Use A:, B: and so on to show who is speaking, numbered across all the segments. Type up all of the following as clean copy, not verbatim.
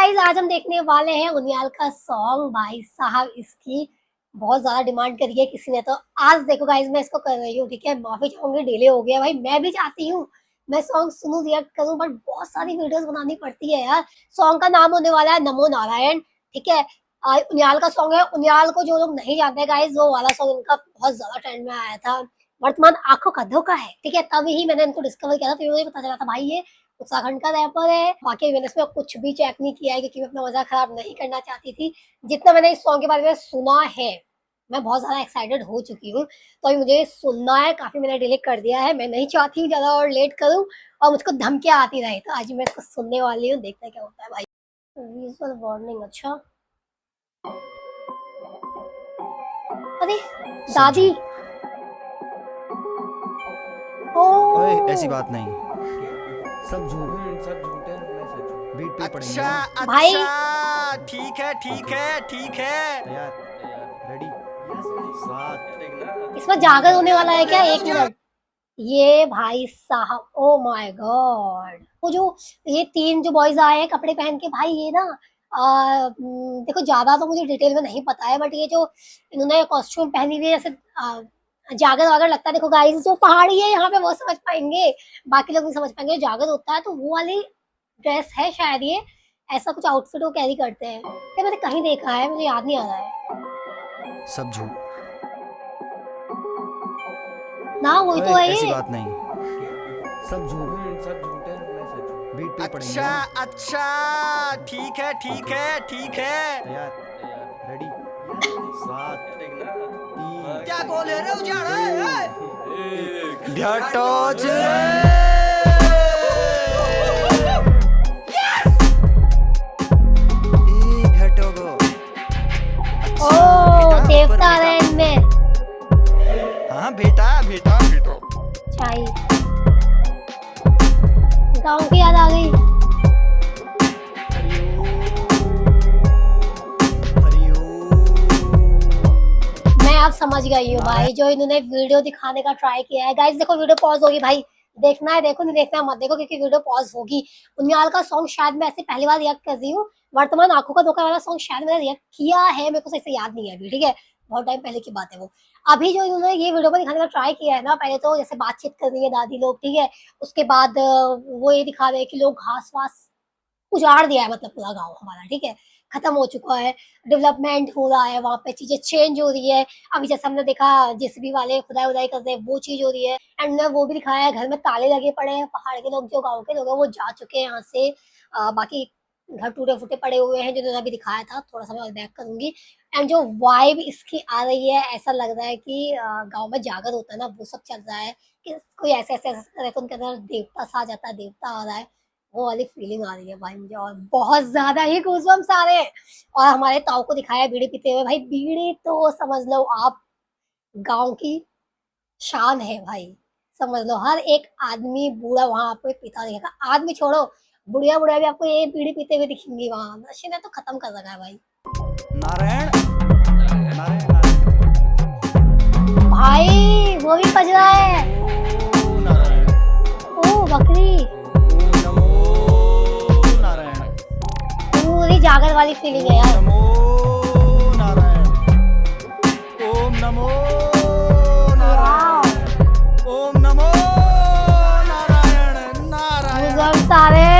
A: Guys आज हम देखने वाले हैं उनियाल का सॉन्ग। भाई साहब इसकी बहुत ज्यादा डिमांड करी है किसी ने, तो आज देखो गाइस मैं इसको कर रही हूँ। ठीक है, माफी चाहूंगी, डिले हो गया भाई। मैं भी चाहती हूँ मैं सॉन्ग सुनूं, रिएक्ट करूं, बट बहुत सारी वीडियोस बनानी पड़ती है यार। सॉन्ग का नाम होने वाला है नमो नारायण। ठीक है, उनियाल का सॉन्ग है। उनियाल को जो लोग नहीं जानते गाइस, वो वाला सॉन्ग इनका बहुत ज्यादा ट्रेंड में आया था। वर्तमान आंखों का धोखा है। ठीक है, तभी ही मैंने इनको डिस्कवर किया था, फिर मुझे पता चला था भाई ये उत्तराखंड का रैपर है। बाकी मैंने इसमें कुछ भी चेक नहीं किया है क्योंकि मैं अपना मजाक खराब नहीं करना चाहती थी। जितना मैंने इस सॉन्ग के बारे में सुना है, मैं बहुत ज्यादा एक्साइटेड हो चुकी हूँ। तो अभी मुझे सुनना है, काफी मैंने डिले कर दिया है। मैं नहीं चाहती हूँ ज्यादा और लेट करूँ और मुझको धमकियां आती रहे। तो आज मैं इसको सुनने वाली हूँ, देखते हैं क्या होता है भाई। विजुअल वार्निंग, अच्छा। अरे दादी,
B: ओए ऐसी
A: ओ
B: बात नहीं, सब झूठ है। बीट पे पड़ेंगे
C: अच्छा
B: ना।
A: भाई,
C: अच्छा, ठीक है ठीक है ठीक है।
B: तैयार, रेडी, सात।
A: इसमें जागर होने
C: क्या
A: वाला है
C: बोल
A: क्या?
C: रहे हो
A: एक
C: यार?
A: मिनट। ये भाई साहब, ओ माय गॉड, वो जो ये तीन जो बॉयज आए हैं कपड़े पहन के, भाई ये ना देखो ज्यादा तो मुझे डिटेल में नहीं पता है, बट ये जो इन्होंने कॉस्ट्यूम पहनी हुई है जैसे जागर वागर लगता है। देखो गाइस, जो पहाड़ी है यहाँ पे वो समझ पाएंगे, बाकी लोग नहीं समझ पाएंगे। जागर होता है तो वो वाली ड्रेस है शायद ये, ऐसा कुछ आउटफिट वो कैरी करते हैं। ये मैंने कहीं देखा है, मुझे याद नहीं आ रहा है
B: सब झूठ।
A: ना। वही
B: ओए
A: तो है
B: ऐसी
A: ये।
B: बात नहीं, सब झूठ है। बीट पे पड़ेंगे
C: अच्छा
B: ना।
C: अच्छा, ठीक है ठीक है ठीक है।
B: तैयार, रेडी, सात, तीन,
C: क्या बोल रहे हो यार?
B: घटोज घटोगो।
A: ओ
B: बेटा, ऊपर
A: देवता आ
B: बेटा।
A: रहे हैं इनमें।
B: हाँ बेटा बेटा बेटा।
A: चाहिए गाँव की याद आ गई। मैं अब समझ गई हूँ भाई, जो इन्होंने वीडियो दिखाने का ट्राई किया है। गाइस देखो, वीडियो पॉज होगी भाई, देखना है देखो, नहीं देखना है मत देखो, क्योंकि वीडियो पॉज होगी। उनियाल का सॉन्ग शायद मैं ऐसे पहली बार रिएक्ट कर रही हूँ। वर्तमान आंखों का धोखा वाला सॉन्ग शायद मैंने रिएक्ट किया है, मेरे को सही से याद नहीं है अभी। ठीक है, बहुत टाइम पहले की बात है वो। अभी जो इन्होंने ये वीडियो में दिखाने का ट्राई किया है ना, पहले तो जैसे बातचीत कर रही है दादी लोग, ठीक है, उसके बाद वो ये दिखा रहे हैं कि लोग घास वास उजाड़ दिया है, मतलब पूरा गाँव हमारा, ठीक है, खत्म हो चुका है। डेवलपमेंट हो रहा है, वहाँ पे चीजें चेंज हो रही है। अभी जैसे हमने देखा जेसीबी वाले खुदाई उदाई कर रहे हैं, वो चीज हो रही है। एंड वो भी दिखाया है, घर में ताले लगे पड़े हैं। पहाड़ के लोग, जो गाँव के लोग हैं, वो जा चुके हैं यहाँ से। बाकी घर टूटे फूटे पड़े हुए हैं, जो उन्होंने अभी दिखाया था। थोड़ा सा मैं बैक करूंगी। एंड जो वाइब इसकी आ रही है, ऐसा लग रहा है कि गाँव में जागर होता है ना, वो सब चल रहा है। कि कोई ऐसे ऐसे ऐसे करे तो उनके अंदर देवता सा आ जाता है, देवता आ रहा है, वो वाली फीलिंग आ रही है भाई मुझे। और बहुत ज्यादा ही गूज़बम्प्स आ रहे हैं। और हमारे ताऊ को दिखाया है बीड़ी पीते हुए। भाई बीड़ी तो समझ लो आप गांव की शान है भाई। समझ लो हर एक आदमी बूढ़ा वहां आपको पीता दिखेगा। आदमी छोड़ो, बुढ़िया बुढ़िया भी आपको ये बीड़ी पीते हुए दिखेंगी वहां। नशे ने तो खत्म कर रखा है भाई।
B: नारायण नारायण
A: भाई वो भी बज रहा है।
B: नारायण।
A: ओ बकरी,
B: ओम नमो नारायण।
A: पूरी जागर वाली फीलिंग है यार।
B: नमो नारायण। ओम नमो नारायण। ओम नमो नारायण नारायण।
A: गूज़बम्प्स आ रहे हैं।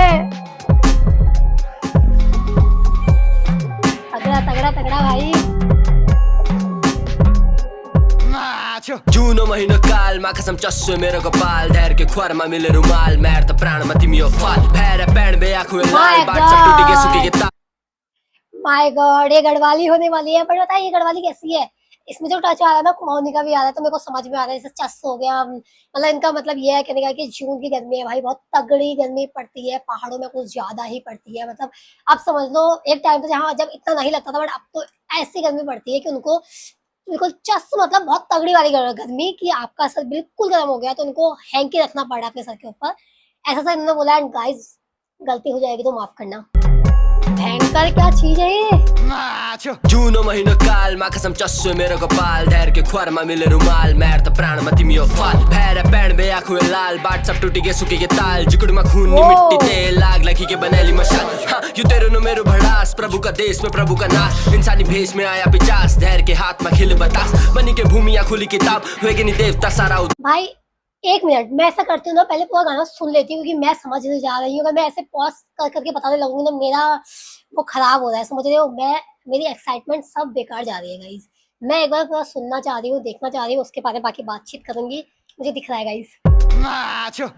A: तगड़ा तगड़ा तगड़ा भाई।
D: जुन महिनो कालमा कसम चस्सो मेरो कपाल धेर के ख्वारमा मिले रुमाल मेर त प्राणमा तिमी हो फाल भेर पैण बे आँखों में लाल बाट सब टूटी के सुखी के
A: माय गॉड, ये गढ़वाली होने वाली है। पर बताइए ये गढ़वाली कैसी है? इसमें जो टच आ रहा है ना, कुमाऊनी का भी आ रहा है, तो मेरे को समझ में आ रहा है। जैसे चस हो गया, मतलब इनका मतलब ये है कहने का कि जून की गर्मी है भाई, बहुत तगड़ी गर्मी पड़ती है पहाड़ों में, कुछ ज्यादा ही पड़ती है। मतलब आप समझ लो, एक टाइम तो जहाँ जब इतना नहीं लगता था, बट अब तो ऐसी गर्मी पड़ती है कि उनको बिल्कुल चस, मतलब बहुत तगड़ी वाली गर्मी कि आपका सर बिल्कुल गर्म हो गया, तो उनको हैंकी रखना पड़ा अपने सर के ऊपर। ऐसा सर इन्होंने बोला। एंड गाइस, गलती हो जाएगी तो माफ करना। भयंकर क्या चीज है ये?
D: जुन महिनो कालमा कसम चस्सो मेरो कपाल धैर्य के ख्वारमा मिले रुमाल मैर त प्राणमा तिमी हो फाल भएर पैण बे आँखों लाल बाट सब टूटी के सुके के ताल जिकुड़मा खून नी मिट्टी तेल लाग लगी के बनैली मशाल हाँ यू तेरो नो मेरो भड़ास प्रभु का देश में प्रभु का नाश इंसानी भेष में आया पिचास धैर्य के हाथ में खिल बतास बनी के भूमि खुली किताब होएगी नहीं देवता सारा
A: भाई एक मिनट, मैं ऐसा करती हूँ ना, पहले पूरा गाना सुन लेती हूँ क्योंकि मैं समझने जा रही हूँ। अगर मैं ऐसे पॉज करके बताने लगूंगी ना, मेरा वो खराब हो रहा है, समझ रहे हो? मेरी एक्साइटमेंट सब बेकार जा रही है गाइस। मैं एक बार पूरा सुनना चाह रही हूँ, देखना चाह रही हूँ, उसके बारे में बाकी बातचीत करूंगी। मुझे दिख रहा है गाइस।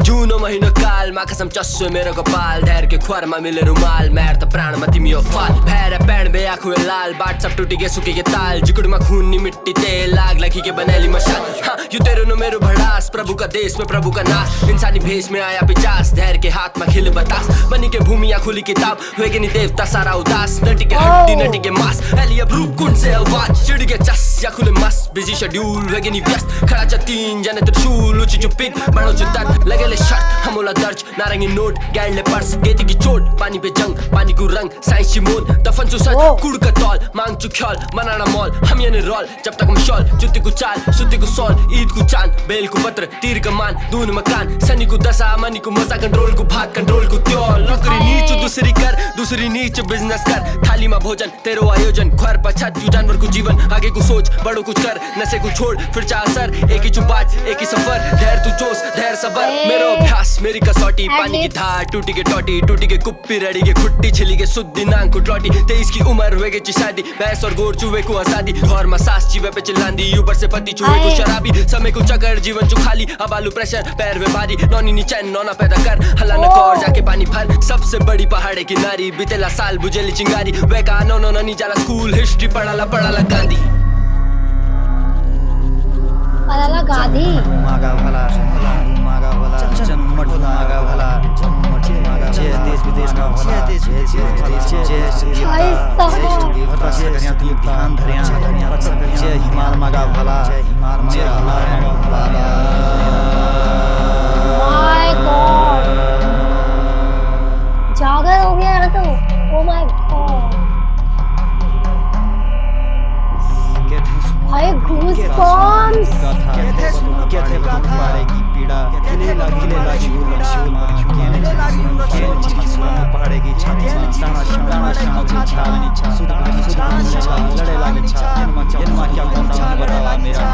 D: जुनो महिनो कालमा कसम चस्सो मेरो कपाल धैर्य के ख्वारमा मिले रुमाल मैर त प्राणमा तिमी हो फाल भएर पैण बे आँखों लाल बाट सब टूटी के सुके के ताल जिकुड़मा खून नी मिट्टी तेल लाग लगी के बनैली मशाल हाँ यू तेरो नो मेरो भड़ास प्रभु का देश में प्रभु का नाश इंसानी भेष में आया पिचास धैर्य के हाथ में खिल बतास बनी के भूमि खुली किताब होएगी नहीं देवता सारा उदास नटी के हड्डी नटी के मांस एलिया रूप कुन से आवाज चिड़ के चस या खुले मस्त बिजी शेड्यूल होएगी नहीं व्यस्त खड़ा च तीन जने त्रिशूल उची चुपिक बड़ो जुद्दत लगेले शर्ट हमोला दर्ज नारंगी नोट गैंडले पर्स गेती की चोट पानी पे जंग पानी को रंग साइंस ची मोद दफन चु सच कुड़ का तौल मांग चु ख्याल मनाना मॉल हम ये रोल जब तक हम शॉल जुत्ती को चाल सुत्ती को सॉल ईद को चांद बेल को पत्र तीर का मान दून मकान सनी को दशा मनी को मजा कंट्रोल को भाग कंट्रोल को त्योल नौकरी नीच दूसरी कर दूसरी नीच बिजनेस कर थाली में भोजन तेरो आयोजन ख्वार पछत यू जानवर को जीवन आगे को सोच बड़ो कुछ कर नशे को छोड़ फिर चाह असर एक ही चुपाच एक ही सफर धैर्य तू जोश धैर्य सबर मेरो अभ्यास मेरी कसौटी पानी की धार टूटी के टोटी टूटी के कुप्पी रड़ी के खुट्टी छिली के सुद्दी नांग को टोटी 23 की उम्र हुए के शादी भैंस और गोर चूहे को आजादी घर में सास चीवे पे चिल्लांदी ऊपर से पति चूहे को शराबी समय को चक्कर जीवन चु खाली अब आलू प्रेशर पैर में भारी नौनी नी चैन नौना पैदा कर हल्ला न कर जाके पानी भर सबसे बड़ी पहाड़े की नारी बीतेला साल बुझेली चिंगारी वे का नो नो नी जाला स्कूल हिस्ट्री पढ़ाला गांधी
A: पढ़ाला गांधी
E: मागा भला जन्मठ मागा भला जय देश विदेश में भला जय ध्यान धरिया जय हिमाल मागा भला मेरा मागा भला
A: माय गॉड जागर हो गया यहाँ तो। ओ माय गॉड भाई गूज बम्स
E: कहते मारेगी पीड़ा खिले लागी पहाड़े की छाती लड़े लागी जन्मा क्या बतावा मेरा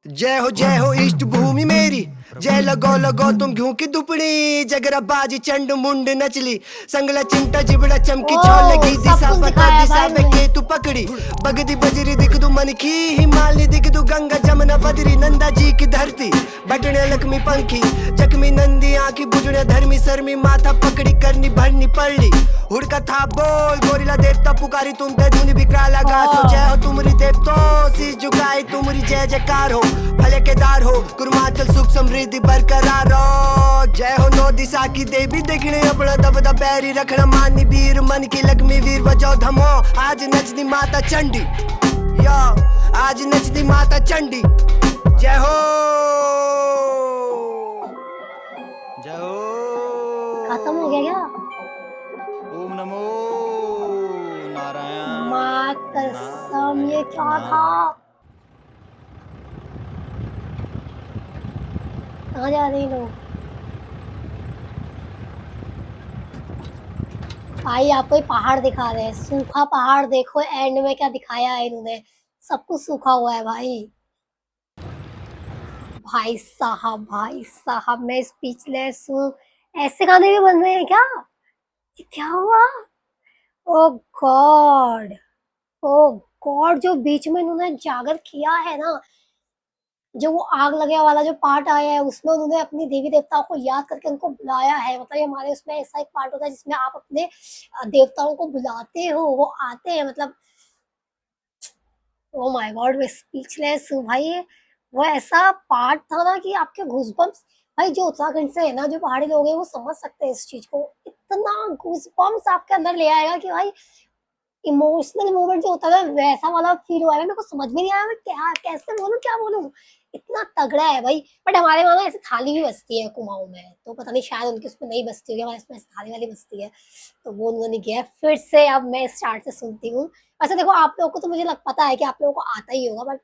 F: जय हो इष्ट भूमि मेरी जय लगो तुम घ्यू की दुपड़ी जगरा बाजी चंड मुंड नचली संगला चिंटा जिबड़ा चमकी छोल लगी दिशा पता दिशा में केतु पकड़ी बगदी बजरी दिख दू मन की हिमालय दिख दू गंगा जमुना बदरी नंदा जी की धरती बटने लक्ष्मी पंखी चकमी नंदी आंखी बुझने धर्मी शर्मी माथा पकड़ी करनी भरनी पड़ली हुड़का था बोल गोरिला देवता पुकारी तुम ते धुनी विकराला गासो जय हो तुमरी देवतो शीश झुकाई तुमरी जय जयकार हो भले केदार हो कुरुमाचल सुख समृद्धि बरकरार हो जय हो नौ दिशा की देवी देखने अपना दबदा बैरी रखना मानी वीर मन की लक्ष्मी वीर बजाओ धमो आज नचनी माता चंडी यो आज नचनी माता चंडी जय हो
A: खत्म हो गया क्या?
E: ओम नमो नारायण
A: माँ कसम ये क्या था? कहाँ जा रहे लोग? भाई आपको ये पहाड़ दिखा रहे हैं, सूखा पहाड़ देखो एंड में क्या दिखाया है इन्होंने, सब कुछ सूखा हुआ है भाई। भाई साहब मैं स्पीचलेस हूँ। ऐसे गाने भी बन रहे हैं क्या? ये क्या हुआ? ओ गॉड जो बीच में इन्होंने जागर किया है ना, जो वो आग लगे वाला जो पार्ट आया है उसमें उन्होंने अपनी देवी देवताओं को याद करके उनको बुलाया है। मतलब हमारे उसमें ऐसा एक पार्ट होता है जिसमें आप अपने देवताओं को बुलाते हो, वो आते हैं। मतलब ओ माय गॉड मैं स्पीचलेस हूँ भाई। वो ऐसा पार्ट था ना कि आपके गूज़बम्स, भाई जो उत्तराखंड से है ना, जो पहाड़ी लोग हैं वो समझ सकते हैं इस चीज को। इतना गूज़बम्स आपके अंदर ले आएगा कि भाई इमोशनल मूवमेंट जो होता है वैसा वाला फील हुआ है। मेरे को समझ में नहीं आया मैं क्या कैसे बोलूं क्या बोलूं। इतना तगड़ा है भाई। बट हमारे वहाँ ना ऐसे थाली भी बजती है कुमाऊं में, तो पता नहीं शायद उनके उसमें नहीं बजती होगी, हमारे इसमें ऐसे थाली वाली बजती है। तो वो उन्होंने किया है फिर से, अब मैं स्टार्ट से सुनती हूँ। वैसे देखो आप लोगों को तो मुझे पता है कि आप लोगों को आता ही होगा, बट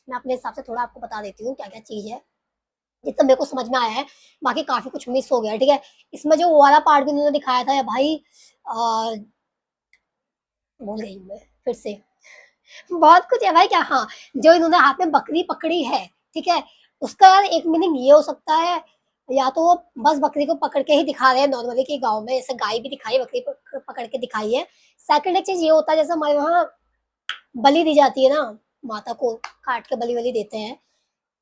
A: मैं अपने हिसाब से थोड़ा आपको बता देती हूँ क्या क्या चीज है, जितना मेरे को समझ में आया है। बाकी काफी कुछ मिस हो गया है, ठीक है। इसमें जो वो वाला पार्ट भी उन्होंने दिखाया था भाई, भूल गई हूँ मैं फिर से। बहुत कुछ है भाई क्या, हाँ, जो इन्होंने हाथ में बकरी पकड़ी है, ठीक है, उसका यार एक मीनिंग ये हो सकता है, या तो वो बस बकरी को पकड़ के ही दिखा रहे हैं नॉर्मली कि गांव में ऐसे गाय भी दिखाई, बकरी पकड़ के दिखाई है। सेकंड एक चीज ये होता है, जैसे हमारे वहाँ बलि दी जाती है ना, माता को काट के बलि वली देते हैं,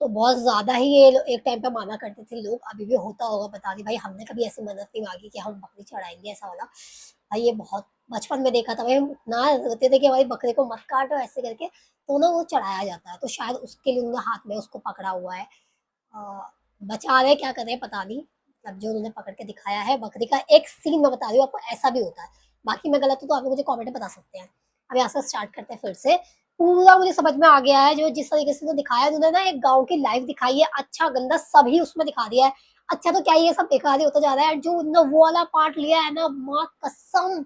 A: तो बहुत ज्यादा ही ये एक टाइम पे माना करते थे लोग, अभी भी होता होगा पता नहीं भाई, हमने कभी ऐसी मन्नत नहीं मांगी कि हम बकरी चढ़ाएंगे ऐसा वाला। भाई ये बहुत बचपन में देखा था भाई, हम इतना रोते थे कि भाई बकरे को मत काटो ऐसे करके, तो ना वो चढ़ाया जाता है, तो शायद उसके लिए उन्होंने हाथ में उसको पकड़ा हुआ है। बचा रहे क्या कर रहे हैं पता नहीं, मतलब जो उन्होंने पकड़ के दिखाया है बकरी का एक सीन मैं बता रही हूँ आपको, ऐसा भी होता है। बाकी मैं गलत हूँ तो आप लोग मुझे कॉमेंट में बता सकते हैं। अब यहाँ से स्टार्ट करते हैं फिर से। पूरा मुझे समझ में आ गया है, जो जिस तरीके से दिखाया है उन्होंने ना, एक गांव की लाइफ दिखाई है, अच्छा गंदा सभी उसमें दिखा दिया है। अच्छा तो क्या ये सब बेकार ही होता जा रहा है, जो उन्होंने वो वाला पार्ट लिया है ना, माँ कसम,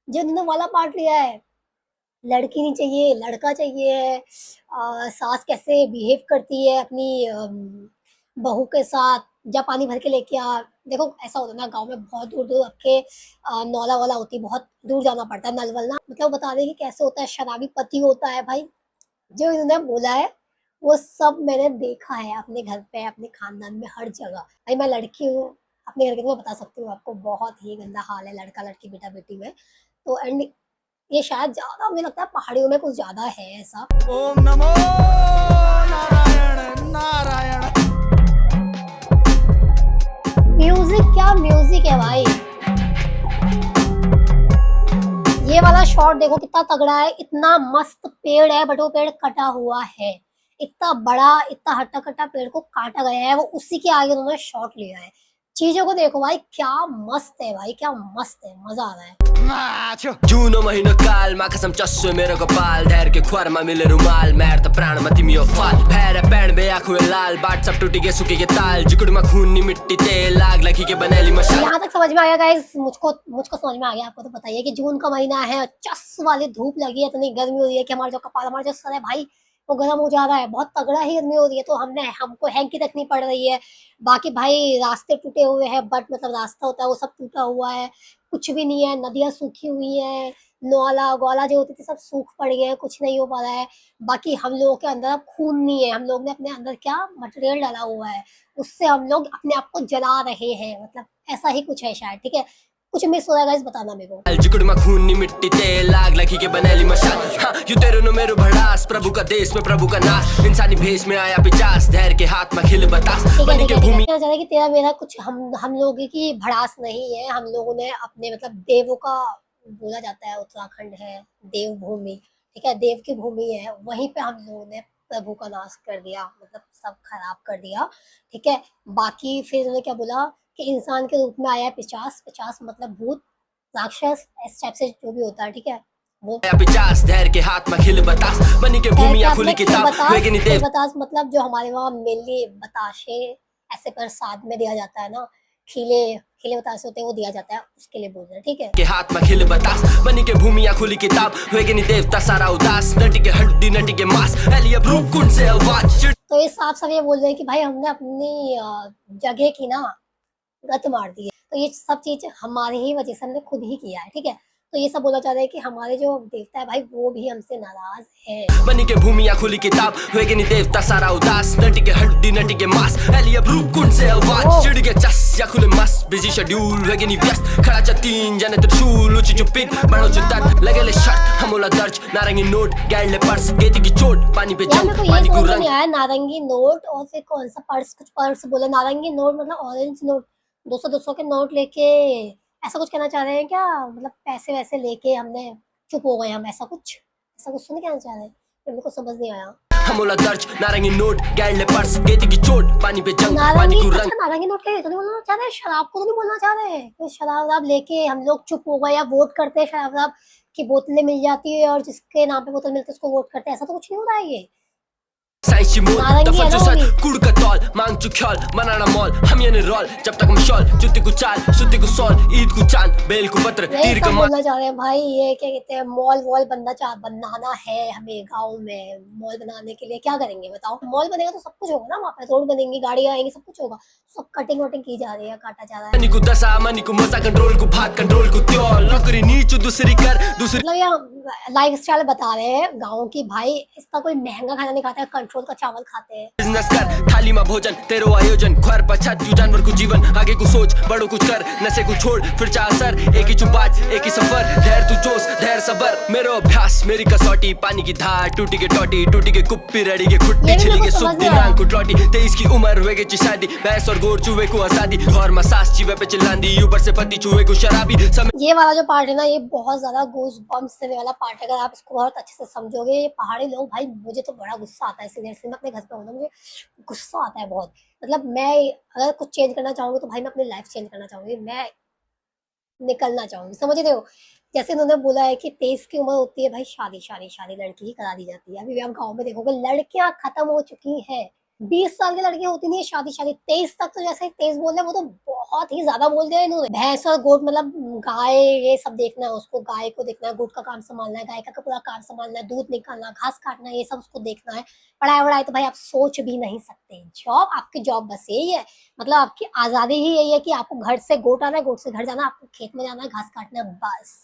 A: जो उन्होंने वाला पार्ट लिया है, लड़की नहीं चाहिए लड़का चाहिए, सास कैसे बिहेव करती है अपनी बहू के साथ, जा पानी भर के लेके आ। देखो ऐसा होता है ना गांव में, बहुत दूर दूर आपके नौला वाला होती है, बहुत दूर जाना पड़ता है, नल वल ना, मतलब बता दें कि कैसे होता है, शराबी पति होता है भाई। जो इन्होंने बोला है वो सब मैंने देखा है अपने घर पे, अपने खानदान में, हर जगह। भाई मैं लड़की हूँ, अपने घर के तो मैं बता सकती हूँ आपको, बहुत ही गंदा हाल है लड़का लड़की बेटा बेटी में। तो एंड ये शायद ज्यादा मुझे लगता है पहाड़ियों में कुछ ज्यादा है ऐसा।
C: ओम नमो नारायण नारायण।
A: म्यूजिक क्या म्यूजिक है भाई, ये वाला शॉट देखो कितना तगड़ा है, इतना मस्त पेड़ है बट वो पेड़ कटा हुआ है, इतना बड़ा इतना हट्टा कट्टा पेड़ को काटा गया है, वो उसी के आगे उन्होंने शॉट लिया है। चीजों को देखो भाई, क्या मस्त है भाई, क्या मस्त है, मजा आ रहा है।
D: जुनो महिनो कालमा कसम चस्सो मेरो कपाल धैर के ख्वारमा मिले रुमाल मैर त प्राणमा तिमी हो फाल भैर पैण बे आँखों लाल बाट सब टूटी के सुके के ताल जिकुड़मा खून नी मिट्टी तेल लाग लगी के बनेली मशाल।
A: यहाँ तक समझ में आया गाइस, मुझको समझ में आ गया, आपको तो पता ही है कि जून का महीना है, चस वाली धूप लगी है, इतनी गर्मी हो रही है कि हमारा जो कपाल, हमारा जो सर है भाई वो गर्म हो जा रहा है, बहुत तगड़ा ही गर्मी हो रही है, तो हमको हैंकी रखनी पड़ रही है। बाकी भाई रास्ते टूटे हुए हैं, बट मतलब रास्ता होता है वो सब टूटा हुआ है, कुछ भी नहीं है, नदियां सूखी हुई है, नौला गौला जो होती थी सब सूख पड़ गए हैं, कुछ नहीं हो पा रहा है। बाकी हम लोगों के अंदर अब खून नहीं है, हम लोग ने अपने अंदर क्या मटेरियल डाला हुआ है, उससे हम लोग अपने आप को जला रहे हैं, मतलब ऐसा ही कुछ है शायद, ठीक है। कुछ मिस हो रहा है गाइस, बताना मेरे को।
D: जिकुड़मा खून नी मिट्टी तेल लाग लगी के बनेली मशाल। हाँ यू तेरो नो मेरो भड़ास प्रभु का देश में प्रभु का नाश इंसानी भेष में आया पिचास धैर के हाथ में खिल बतास बनी के भूमि।
A: कहना चाह रहा है कि तेरा मेरा कुछ हम लोगों की भड़ास नहीं है, हम लोगों ने अपने मतलब देवों का, बोला जाता है उत्तराखंड है देवभूमि, ठीक है, देव की भूमि है, वहीं पे हम लोगों ने प्रभु का नाश कर दिया, मतलब सब खराब कर दिया, ठीक है। बाकी फिर उन्होंने क्या बोला कि इंसान के रूप में आया पिचास, पिचास मतलब भूत राक्षस, इस टाइप से जो भी होता है, ठीक है। वो
D: पिचास धैर के हाथ में खिल बतास बनी के भूमि या खुली किताब लेकिन देव
A: बतास मतलब जो हमारे वहाँ मेनली बताशे ऐसे प्रसाद में दिया जाता है ना, खिले खिले बतासे होते हैं वो दिया जाता है, उसके लिए बोल रहे हैं, ठीक है।
D: के हाथ में खिल बतास बनी के भूमि या खुली किताब होएगी नहीं देवता सारा उदास नटी के हड्डी नटी के मांस एलिया रूप कुंड से आवाज।
A: तो ये साफ साफ ये बोल रहे हैं कि भाई हमने अपनी जगह की ना गत मार दी है, तो ये सब चीज हमारी ही वजह से हमने खुद ही किया है, ठीक है। तो ये सब बोला जा रहा है कि हमारे जो देवता है भाई वो भी हमसे नाराज है।
D: बनी के भूमि या खुली किताब होएगी नहीं देवता सारा उदास नटी के हड्डी नटी के मांस एलिया रूप कुंड से आवाज चिड़ के चस या खुले मस्त बिजी शेड्यूल होएगी नहीं व्यस्त खड़ा च तीन जने त्रिशूल ऊंची चुपित बड़ो जुद्दत लगेले शर्ट हमोला दर्ज नारंगी नोट गैंडले पर्स गेती की चोट पानी पे
A: यार मेरे को
D: पानी
A: ये
D: को
A: समझ
D: रंग
A: नहीं आया, नारंगी नोट और फिर कौन सा पर्स, कुछ पर्स बोले, नारंगी नोट मतलब ऑरेंज नोट, 200 के नोट लेके ऐसा कुछ कहना चाह रहे हैं क्या, मतलब पैसे वैसे लेके हमने चुप हो गए हम, ऐसा कुछ तो नहीं कहना चाह रहे हैं, मेरे को समझ नहीं आया।
D: हमोला दर्ज नारंगी नोट गैंडले पर्स गेती की चोट पानी पे जंग पानी को रंग।
A: नारंगी नोट के तो नहीं बोलना चाह रहे, शराब को तो नहीं बोलना चाह रहे, तो शराब लेके हम लोग चुप हो गए, या वोट करते हैं शराब की बोतलें मिल जाती है और जिसके नाम पे बोतल मिलती है उसको वोट करते हैं, ऐसा तो कुछ नहीं हो रहा है ये।
D: साइंची मोल
A: नारंगी है ना
D: तफज्जुसत
A: वो भी।
D: कुड़ का तौल मांग चु ख्याल मनाना मॉल हम यानी रोल जब तक हम शॉल जुत्ती को चाल सुत्ती को सॉल ईद को चांद बेल को पत्र
A: यही
D: तीर
A: सब
D: का
A: बोलना चाह रहे हैं भाई। ये क्या कहते हैं, मॉल वॉल बनाना है हमें गांव में। मॉल बनाने के लिए क्या करेंगे बताओ? मॉल बनेगा तो सब कुछ होगा ना, वहाँ पे रोड बनेंगी, गाड़ियां आएंगी, सब कुछ होगा। सब कटिंग वटिंग की जा रही है, काटा जा रहा है।
D: मनी को दसा मनी को मजा कंट्रोल को भाग कंट्रोल को त्योल नौकरी नीचू दूसरी कर दूसरी
A: मतलब ये लाइफ स्टाइल बता रहे हैं गाँव की। भाई इसका कोई महंगा खाना नहीं खाता है, कंट्रोल का चावल खाते हैं।
D: बिजनेस कर थाली में भोजन तेरो आयोजन ख्वार पछत तू जानवर को जीवन आगे को सोच बड़ों कुछ कर नशे को छोड़ फिर चाह असर एक ही चुपाच एक ही सफर धैर्य तू जोश धैर्य सबर मेरो अभ्यास मेरी कसौटी पानी की धार टूटी के टोटी टूटी के कुप्पी रड़ी के
A: ये
D: खुट्टी
A: भी
D: छिली
A: मेरे
D: के
A: को
D: सुख
A: समझ
D: दिन
A: में आया।
D: नांग को टोटी 23 की उम्र हुए की शादी भैंस और गोर चूहे को आजादी घर में सास चीवे पे चिल्लांदी ऊपर से पति चूहे को शराबी समय
A: ये वाला जो पार्ट है ना, ये बहुत ज्यादा गूज बम्स देने वाला पार्ट है। अगर आप इसको बहुत अच्छे से समझोगे, ये पहाड़ी लोग भाई, मुझे तो बड़ा गुस्सा आता है। सीरियसली मैं अपने घर पे हूँ ना, मुझे गुस्सा आता है बहुत। मतलब मैं अगर कुछ चेंज करना चाहूंगी तो भाई मैं अपनी लाइफ चेंज करना चाहूंगी, मैं निकलना चाहूंगी, समझ रहे हो? जैसे उन्होंने बोला है कि 23 की उम्र होती है भाई, शादी शादी शादी लड़की ही करा दी जाती है। अभी भी आप गाँव में देखोगे लड़कियां खत्म हो चुकी है। 20 साल की लड़कियां होती नहीं है शादी शादी। 23 तक तो जैसे 23 बोल रहे हैं, वो तो बहुत ही ज्यादा बोल दिया इन्होंने। भैंस और गोट मतलब गाय, ये सब देखना है उसको, गाय को देखना है, गोट का काम संभालना है, गाय का पूरा काम संभालना है, दूध निकालना, घास काटना, ये सब उसको देखना है। पढ़ाई वढ़ाई तो भाई आप सोच भी नहीं सकते। जॉब, आपकी जॉब बस यही है, मतलब आपकी आजादी ही यही है कि आपको घर से गोट आना है, गोट से घर जाना है, आपको खेत में जाना है, घास काटना है, बस।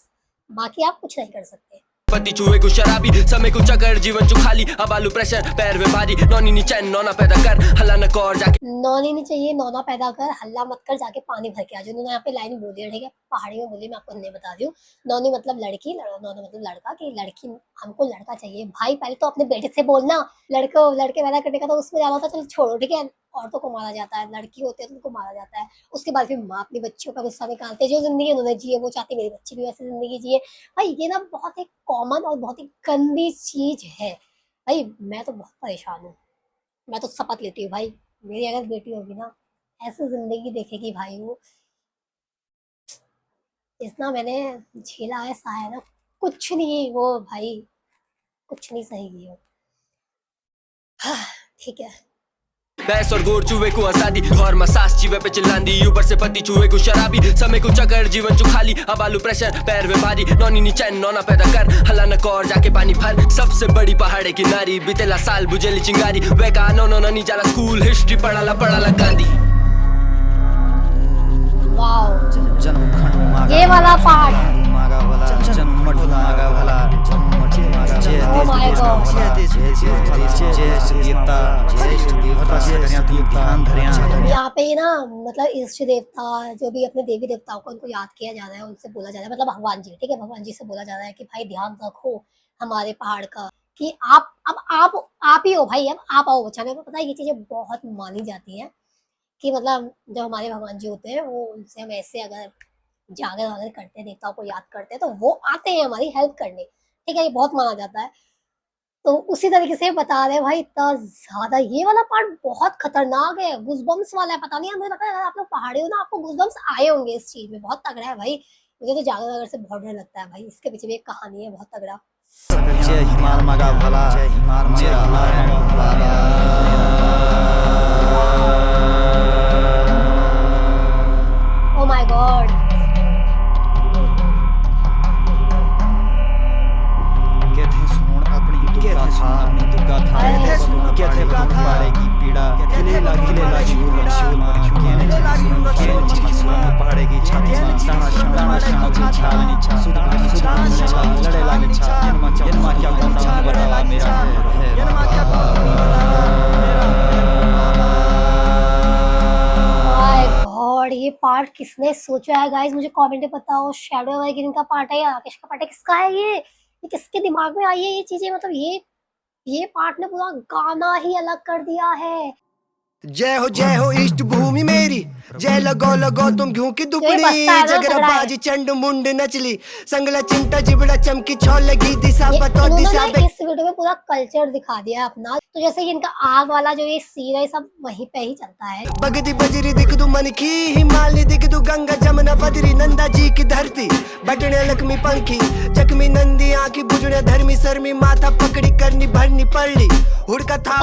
A: बाकी आप कुछ नहीं कर सकते।
D: पति चूहे को शराबी समय को चक्कर जीवन चु खाली अब आलू प्रेशर पैर वे भारी नौनी नी चैन नौना पैदा कर हल्ला न कर जाके
A: नौनी नहीं चाहिए, नौना पैदा कर, हल्ला मत कर, जाके पानी भर के आ जाओ। उन्होंने यहाँ पे लाइन बोली है, ठीक है, पहाड़ी में बोली, मैं आपको नहीं बता रही हूँ। नौनी मतलब लड़की, नौना मतलब लड़का, कि लड़की, हमको लड़का चाहिए। भाई पहले तो अपने बेटे से बोलना। लड़के पैदा करने का तो उसमें जाना होता है, चलो छोड़ो, ठीक है, औरतों को मारा जाता है, लड़की होती है तो उनको मारा जाता है। उसके बाद फिर माँ अपनी बच्चियों का गुस्सा निकालते हैं। जो जिंदगी उन्होंने जी है वो चाहती मेरी बच्ची भी वैसे जिंदगी जिए। भाई ये ना बहुत एक कॉमन और बहुत ही गंदी चीज है। भाई मैं तो बहुत परेशान हूँ। मैं तो शपथ लेती हूँ भाई, मेरी अगर बेटी होगी ना, ऐसी जिंदगी देखेगी भाई वो। इतना मैंने झेला है, सहा है ना, कुछ नहीं वो भाई, कुछ नहीं सहेगी वो। हाँ, ठीक है।
D: भैंस और गोर चूहे को आजादी घर में सास चीवे पे चिल्लांदी ऊपर से पति चूहे को शराबी समय को चक्कर जीवन चु खाली अब आलू प्रेशर पैर वे भारी नौनी नी चैन नौना पैदा कर हल्ला न कर जाके पानी भर सबसे बड़ी पहाड़े की नारी बीतेला साल बुझेली चिंगारी वे का नो नी जाला स्कूल हिस्ट्री पढ़ाला गांधी
A: वाओ,
E: जन्म खंड मागा
A: ये वाला पार्ट,
E: मागा भला जन्म मठ मागा भला जन्म मठ मागा जय
A: Oh my God.
E: जय गीता जय देवता करिया तू ध्यान धरिया
A: यहाँ पे ना मतलब इष्ट देवता जो भी अपने देवी देवताओं को उनको याद किया जा रहा है, उनसे बोला जा रहा है, मतलब भगवान जी, ठीक है, भगवान जी से बोला जा रहा है कि भाई ध्यान रखो हमारे पहाड़ का, कि आप अब आप ही हो भाई, अब आप आओ बचाने को। पता है ये चीजें बहुत मानी जाती है कि मतलब जो हमारे भगवान जी होते हैं वो, उनसे हम ऐसे अगर जागर वागर करते हैं, देवताओं को याद करते हैं, तो वो आते हैं हमारी हेल्प करने, ठीक है, ये बहुत माना जाता है। तो उसी तरीके से बता रहे हैं भाई, इतना ज्यादा ये वाला पार्ट बहुत खतरनाक है, गुज़बम्स वाला है। पता नहीं, हमें लगता है अगर आप लोग पहाड़ी हो ना, आपको गुज़बम्स आए होंगे इस चीज में। बहुत तगड़ा है भाई, मुझे तो जागर नगर से बहुत डर लगता है भाई। इसके पीछे भी एक कहानी है बहुत तगड़ा।
E: जय हिमाल मागा भला जय हिमाल मागा
A: ओ माय गॉड,
E: कहते सुन अपनी दुर्गा था कहते तुम्हारे की पीड़ा खिले लागी शूल पहाड़े की छाती लड़े लागी जन्मा क्या बता मेरा
A: माय गॉड, ये पार्ट किसने सोचा है गाइस? मुझे कमेंट में बताओ। शैडो अवेकनिंग का पार्ट है या राकेश का पार्ट है, किसका है ये किसके दिमाग में आई है ये चीजें? मतलब ये पार्ट ने पूरा गाना ही अलग कर दिया है।
F: जय हो इष्ट भूमि मेरी, जय लगो लगो तुम घ्यू की दुपड़ी,
A: बसता है ना,
F: जगरा
A: तगड़ा है।
F: बाजी चंड मुंड नचली, संगला चिंटा जिबड़ा चमकी छोल लगी दिशा बतो
A: इन्होंने
F: दिशा
A: ना इस वीडियो में पूरा कल्चर दिखा दिया है अपना। तो जैसे कि इनका आग वाला जो ये सीन है सब वहीं पे ही चलता है।
F: बगदी बजरी दिख दू मन की, हिमालय दिख दू गंगा जमुना बदरी, नंदा जी की धरती बटने लक्ष्मी पंखी, जख्मी नंदी आंखी बुझने धर्मी शर्मी, माथा पकड़ी करनी भरनी पड़ली, हुड़का था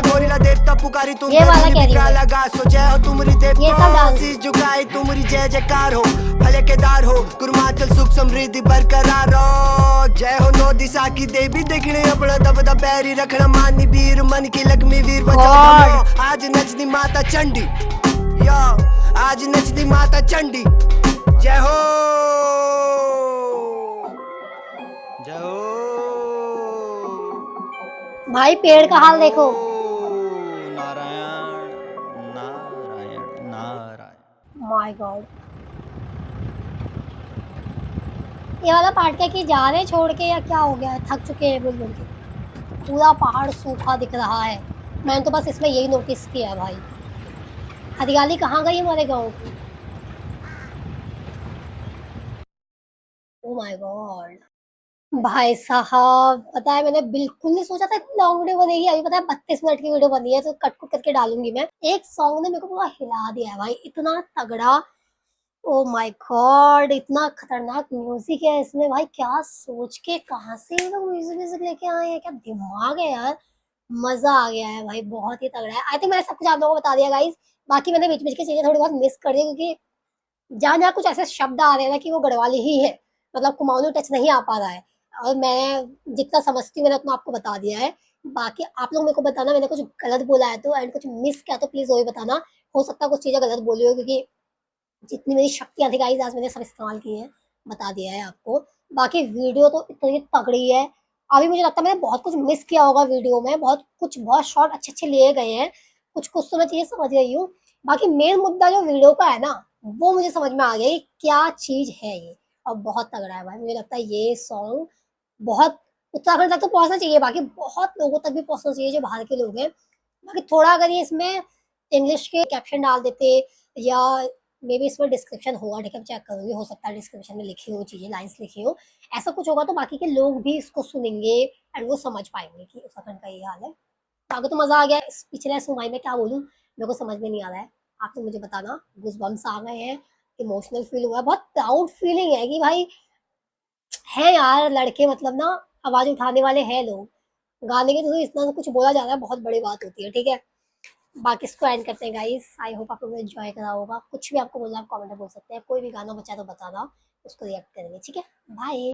F: गोरिल्ला देवता पुकारी तुम
A: ये वाला कह रही हूँ।
F: लगा सो जय हो तुमरी
A: ये सब
F: देवता,
A: डांस।
F: शीश झुकाए तुमरी जय जयकार हो, भले केदार हो गुरुमाचल सुख समृद्धि बरकरार हो, जय हो नौ दिशा की देवी देखने अपना दबदा पैरी रखना, मानी वीर मन की लक्ष्मी वीर बचाओ, आज नचनी माता चंडी, यो आज नचनी माता चंडी, जय हो
E: जय हो
A: भाई पेड़ का हाल देखो।
E: नारायण नारायण नारायण।
A: माय गॉड, ये वाला पार्ट क्या कि जा रहे हैं छोड़ के या क्या हो गया है? थक चुके हैं बोल बोल के। पूरा पहाड़ सूखा दिख रहा है। मैंने तो बस इसमें यही नोटिस किया है भाई। हरियाली कहाँ गई हमारे गांव की? ओह माय गॉड भाई साहब, पता है मैंने बिल्कुल नहीं सोचा था इतनी लॉन्ग वीडियो बनेगी। अभी पता है 32 मिनट की वीडियो बनी है, तो कट कुट करके डालूंगी मैं। एक सॉन्ग ने मेरे को पूरा हिला दिया है भाई, इतना तगड़ा। ओ माय गॉड, इतना खतरनाक म्यूजिक है इसमें भाई। क्या सोच के कहाँ से ये लोग म्यूजिक लेके आए हैं, क्या दिमाग है यार। मजा आ गया है भाई, बहुत ही तगड़ा है। आई थिंक मैंने सब कुछ आप लोगों को बता दिया गाइस। बाकी मैंने बीच बीच की चीजें थोड़ी बहुत मिस कर दी, क्योंकि जहाँ जहाँ कुछ ऐसे शब्द आ रहे हैं ना कि वो गढ़वाली ही है, मतलब कुमाऊनी टच नहीं आ पा रहा है। और मैं जितना समझती हूँ मैंने उतना आपको बता दिया है। बाकी आप लोग मेरे को बताना मैंने कुछ गलत बोला है तो, एंड कुछ मिस किया तो प्लीज वो भी बताना। हो सकता है कुछ चीजें गलत बोली हो, क्योंकि जितनी मेरी शक्तियां थी गाइस आज मैंने सब इस्तेमाल की है, बता दिया है आपको। बाकी वीडियो तो इतनी तगड़ी है। अभी मुझे लगता है मैंने बहुत कुछ मिस किया होगा वीडियो में, बहुत शॉर्ट अच्छे अच्छे लिए गए हैं, कुछ कुछ तो मैं चीजें समझ गई हूँ। बाकी मेन मुद्दा जो वीडियो का है ना, वो मुझे समझ में आ गया कि क्या चीज है ये, और बहुत तगड़ा है भाई। मुझे लगता है ये सॉन्ग बहुत उत्तराखंड तक तो पहुंचना चाहिए, बाकी बहुत लोगों तक भी पहुंचना चाहिए जो बाहर के लोग हैं। बाकी थोड़ा अगर ये इसमें इंग्लिश के कैप्शन डाल देते, या मे बी इसमें डिस्क्रिप्शन होगा, ठीक है चेक करूंगी, हो सकता है डिस्क्रिप्शन में लिखी हो चीजें, लाइंस लिखी हो, ऐसा कुछ होगा तो बाकी के लोग भी इसको सुनेंगे एंड वो समझ पाएंगे कि उत्तराखंड का ये हाल है। बाकी तो मजा आ गया। पिछले सुनाई में क्या बोलूं, मेरे को समझ में नहीं आ रहा है, आप तो मुझे बताना। गूज़बम्प्स आ गए हैं, इमोशनल फील हुआ है, बहुत प्राउड फीलिंग है कि भाई है यार लड़के, मतलब ना आवाज उठाने वाले हैं लोग। गाने के तो इतना कुछ बोला जा रहा है, बहुत बड़ी बात होती है, ठीक है। बाकी इसको एंड करते हैं गाइस। आई होप आप लोगों ने एंजॉय करा होगा। कुछ भी आपको बोलना आप कमेंट में बोल सकते हैं, कोई भी गाना बचा तो बताना, उसको रिएक्ट करेंगे, ठीक है। बाय।